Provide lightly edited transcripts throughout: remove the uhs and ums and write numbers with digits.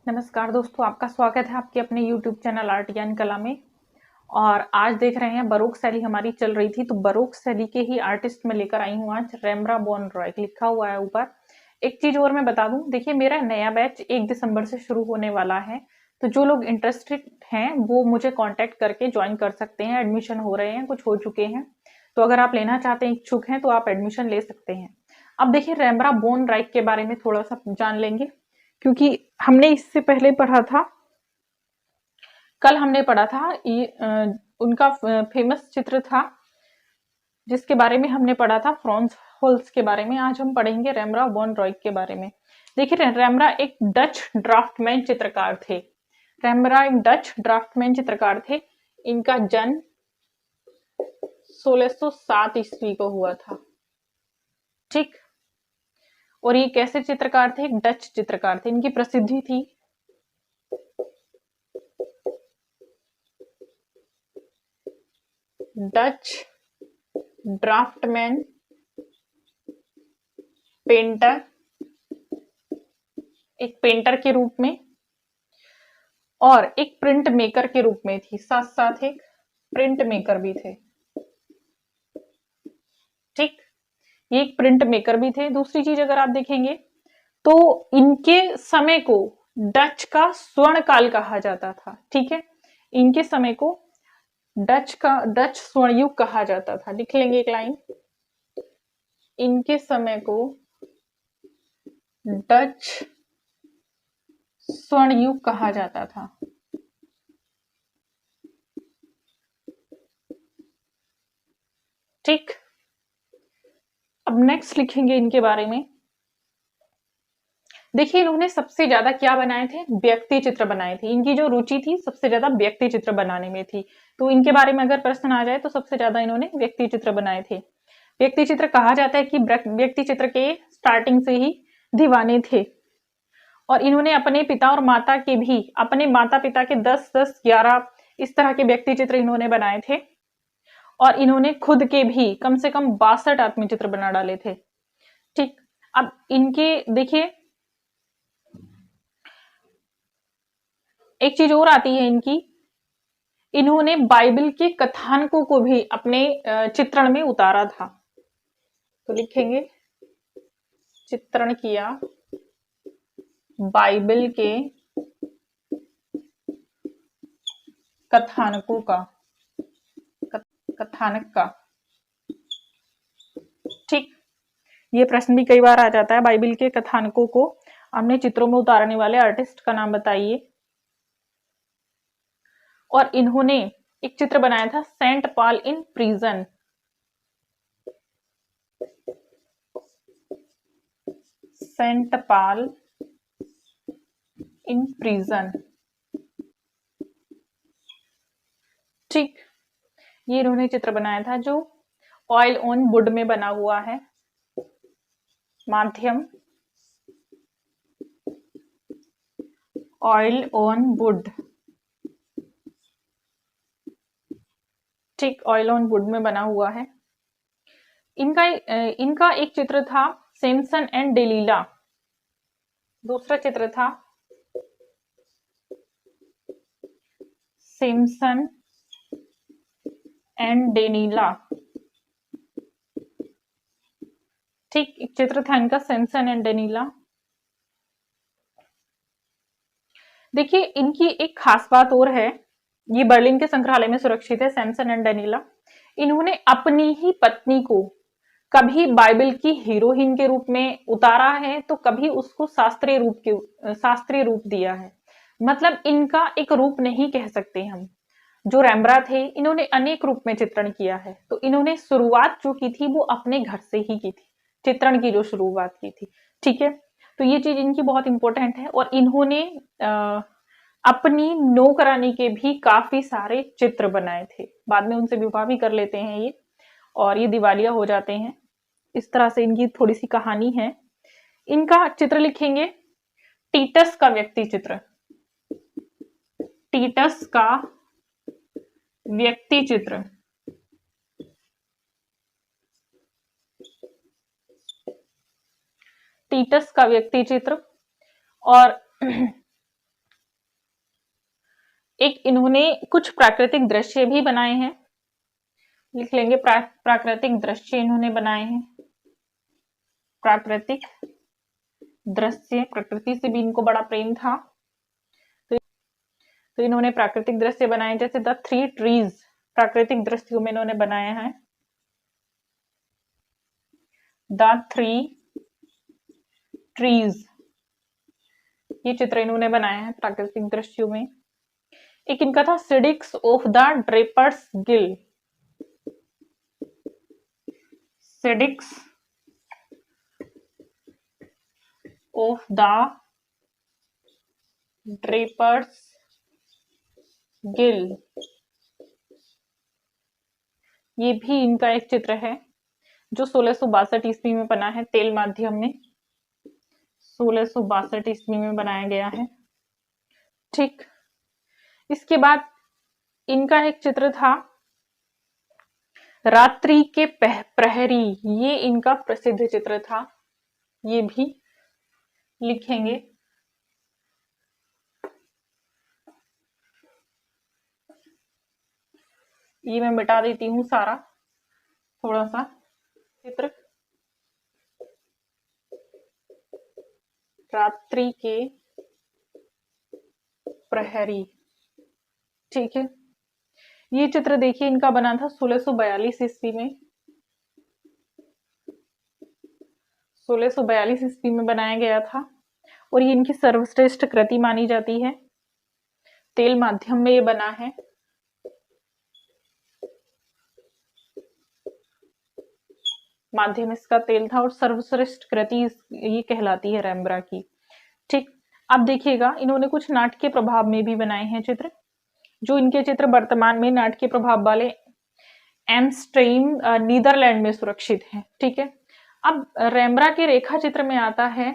नमस्कार दोस्तों, आपका स्वागत है आपके अपने YouTube चैनल आर्ट ज्ञान कला में। और आज देख रहे हैं बरोक शैली हमारी चल रही थी, तो बरोक शैली के ही आर्टिस्ट में लेकर आई हूँ आज रेम्ब्रा वॉन रॉयक लिखा हुआ है ऊपर। एक चीज और मैं बता दूं, देखिए मेरा नया बैच 1 दिसंबर से शुरू होने वाला है, तो जो लोग इंटरेस्टेड हैं वो मुझे कांटेक्ट करके ज्वाइन कर सकते हैं। एडमिशन हो रहे हैं, कुछ हो चुके हैं, तो अगर आप लेना चाहते हैं, इच्छुक हैं, तो आप एडमिशन ले सकते हैं। अब देखिए रेम्ब्रा वॉन रॉयक के बारे में थोड़ा सा जान लेंगे, क्योंकि हमने इससे पहले पढ़ा था, कल हमने पढ़ा था उनका फेमस चित्र था जिसके बारे में हमने पढ़ा था फ्रांस होल्स के बारे में। आज हम पढ़ेंगे रेम्ब्रा वॉन रॉयक के बारे में। देखिए रेम्ब्रा एक डच ड्राफ्टमैन चित्रकार थे। रेम्ब्रा एक डच ड्राफ्टमैन चित्रकार थे। इनका जन्म 1607 ईस्वी को हुआ था, ठीक। और ये कैसे चित्रकार थे? एक डच चित्रकार थे। इनकी प्रसिद्धि थी डच ड्राफ्टमैन, पेंटर, एक पेंटर के रूप में और एक प्रिंट मेकर के रूप में थी। साथ साथ एक प्रिंट मेकर भी थे, ठीक। ये एक प्रिंट मेकर भी थे। दूसरी चीज अगर आप देखेंगे तो इनके समय को डच का स्वर्ण काल कहा जाता था, ठीक है। इनके समय को डच स्वर्ण युग कहा जाता था। लिख लेंगे एक लाइन, इनके समय को डच स्वर्ण युग कहा जाता था, ठीक। अब नेक्स्ट लिखेंगे इनके बारे में। देखिए इन्होंने सबसे ज्यादा क्या बनाए थे? व्यक्ति चित्र बनाए थे। इनकी जो रुचि थी सबसे ज्यादा व्यक्ति चित्र बनाने में थी। तो इनके बारे में अगर प्रश्न आ जाए तो सबसे ज्यादा इन्होंने व्यक्ति चित्र बनाए थे। व्यक्ति चित्र कहा जाता है कि व्यक्ति चित्र के स्टार्टिंग से ही दीवाने थे। और इन्होंने अपने पिता और माता के भी, अपने माता पिता के 10-10, 11 इस तरह के व्यक्ति चित्र इन्होंने बनाए थे। और इन्होंने खुद के भी कम से कम 62 आत्मचित्र बना डाले थे, ठीक। अब इनके देखिए एक चीज और आती है इनकी, इन्होंने बाइबल के कथानकों को भी अपने चित्रण में उतारा था। तो लिखेंगे चित्रण किया बाइबल के कथानकों का, कथानक का, ठीक। ये प्रश्न भी कई बार आ जाता है, बाइबल के कथानकों को अपने चित्रों में उतारने वाले आर्टिस्ट का नाम बताइए। और इन्होंने एक चित्र बनाया था saint Paul in prison. Saint Paul in prison, ठीक। ये इन्होंने चित्र बनाया था जो ऑयल ऑन वुड में बना हुआ है, माध्यम ऑयल ऑन वुड, ठीक। ऑयल ऑन वुड में बना हुआ है। इनका एक चित्र था सैमसन एंड डेलीला। दूसरा चित्र था सैमसन एंड डेनीला, ठीक। एक चित्र था इनका सैमसन एंड डेनीला। देखिए इनकी एक खास बात और है, ये बर्लिन के संग्रहालय में सुरक्षित है सैमसन एंड डेनीला। इन्होंने अपनी ही पत्नी को कभी बाइबल की हीरोइन के रूप में उतारा है, तो कभी उसको शास्त्रीय रूप दिया है। मतलब इनका एक रूप नहीं कह सकते हम। जो रेम्ब्रा थे इन्होंने अनेक रूप में चित्रण किया है। तो इन्होंने शुरुआत जो की थी वो अपने घर से ही की थी, चित्रण की जो शुरुआत की थी, ठीक है। तो ये चीज इनकी बहुत इंपॉर्टेंट है। और इन्होंने अपनी नौकरानी के भी काफी सारे चित्र बनाए थे। बाद में उनसे विवाह भी कर लेते हैं ये, और ये दिवालिया हो जाते हैं। इस तरह से इनकी थोड़ी सी कहानी है। इनका चित्र लिखेंगे टीटस का व्यक्ति चित्र, टीटस का व्यक्ति चित्र, टीटस का व्यक्ति चित्र। और एक इन्होंने कुछ प्राकृतिक दृश्य भी बनाए हैं, लिख लेंगे प्राकृतिक दृश्य इन्होंने बनाए हैं। प्राकृतिक दृश्य, प्रकृति से भी इनको बड़ा प्रेम था, तो इन्होंने प्राकृतिक दृश्य बनाए, जैसे द थ्री ट्रीज प्राकृतिक दृश्यों में इन्होंने बनाया है। द थ्री ट्रीज ये चित्र इन्होंने बनाया है प्राकृतिक दृश्यों में। एक इनका था Syndics of the Drapers Guild, Syndics of the Drapers Guild, ये भी इनका एक चित्र है जो 1662 ईस्वी में बना है, तेल माध्यम में 1662 ईस्वी में बनाया गया है। ठीक, इसके बाद इनका एक चित्र था रात्रि के प्रहरी, ये इनका प्रसिद्ध चित्र था, ये भी लिखेंगे। ये मैं मिटा देती हूँ सारा थोड़ा सा चित्र। रात्रि के प्रहरी, ठीक है। ये चित्र देखिए इनका बना था 1642 ईस्वी में, 1642 ईस्वी में बनाया गया था और ये इनकी सर्वश्रेष्ठ कृति मानी जाती है। तेल माध्यम में ये बना है। माध्यम इसका तेल था और सर्वश्रेष्ठ कृति ये कहलाती है रेम्ब्रा की। ठीक, अब देखिएगा इन्होंने कुछ नाटकीय प्रभाव में भी बनाए हैं चित्र, जो इनके चित्र वर्तमान में नाटकीय प्रभाव वाले एम्स्ट्रीम नीदरलैंड में सुरक्षित हैं। ठीक है, अब रेम्ब्रा के रेखा चित्र में आता है,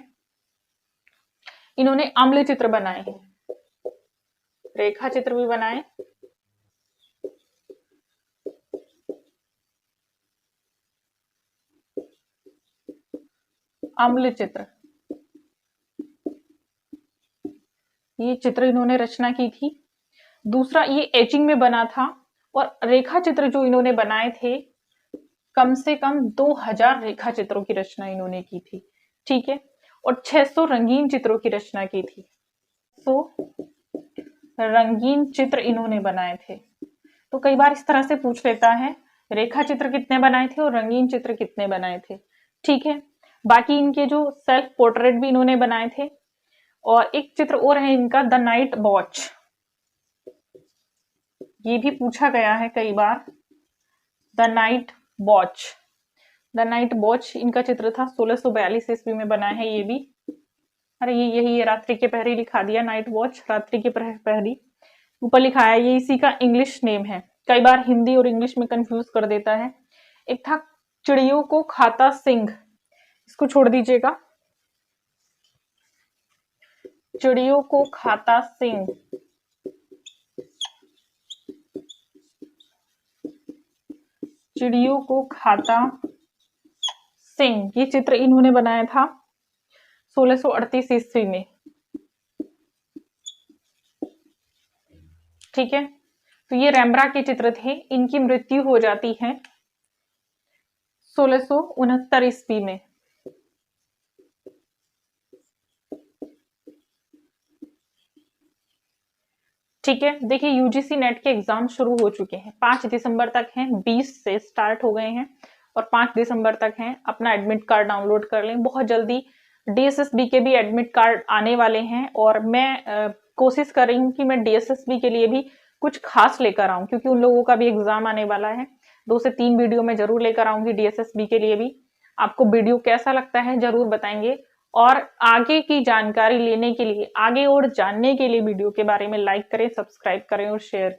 इन्होंने अम्ल चित्र बनाए हैं, रेखा चित्र भी बनाए। अम्ल चित्र, ये चित्र इन्होंने रचना की थी। दूसरा, ये एचिंग में बना था और रेखा चित्र जो इन्होंने बनाए थे, कम से कम 2000 रेखा चित्रों की रचना इन्होंने की थी। ठीक है, और 600 रंगीन चित्रों की रचना की थी। तो रंगीन चित्र इन्होंने बनाए थे। तो कई बार इस तरह से पूछ लेता है रेखा चित्र कितने बनाए थे और रंगीन चित्र कितने बनाए थे। ठीक है, बाकी इनके जो सेल्फ पोर्ट्रेट भी इन्होंने बनाए थे। और एक चित्र और है इनका, द नाइट वॉच, ये भी पूछा गया है कई बार। The Night Watch, the Night Watch इनका चित्र था, 1642 ईस्वी में बना है ये भी। अरे यही रात्रि के प्रहरी लिखा दिया, नाइट वॉच रात्रि के प्रहरी ऊपर लिखा है, ये इसी का इंग्लिश नेम है। कई बार हिंदी और इंग्लिश में कंफ्यूज कर देता है। एक था चिड़ियों को खाता सिंह, इसको छोड़ दीजिएगा, चिड़ियों को खाता सिंह, चिड़ियों को खाता सिंह, ये चित्र इन्होंने बनाया था 1638 ईस्वी में। ठीक है, तो ये रेम्ब्रा के चित्र थे। इनकी मृत्यु हो जाती है 1669 ईस्वी में। ठीक है, देखिए यूजीसी नेट के एग्जाम शुरू हो चुके हैं, 5 दिसंबर तक हैं, 20 से स्टार्ट हो गए हैं और 5 दिसंबर तक हैं। अपना एडमिट कार्ड डाउनलोड कर लें, बहुत जल्दी डीएसएसबी के भी एडमिट कार्ड आने वाले हैं। और मैं कोशिश कर रही हूँ कि मैं डीएसएसबी के लिए भी कुछ खास लेकर आऊं, क्योंकि उन लोगों का भी एग्जाम आने वाला है। 2 से 3 वीडियो में जरूर लेकर आऊंगी डीएसएसबी के लिए भी। आपको वीडियो कैसा लगता है जरूर बताएंगे। और आगे की जानकारी लेने के लिए, आगे और जानने के लिए वीडियो के बारे में लाइक करें, सब्सक्राइब करें और शेयर करें।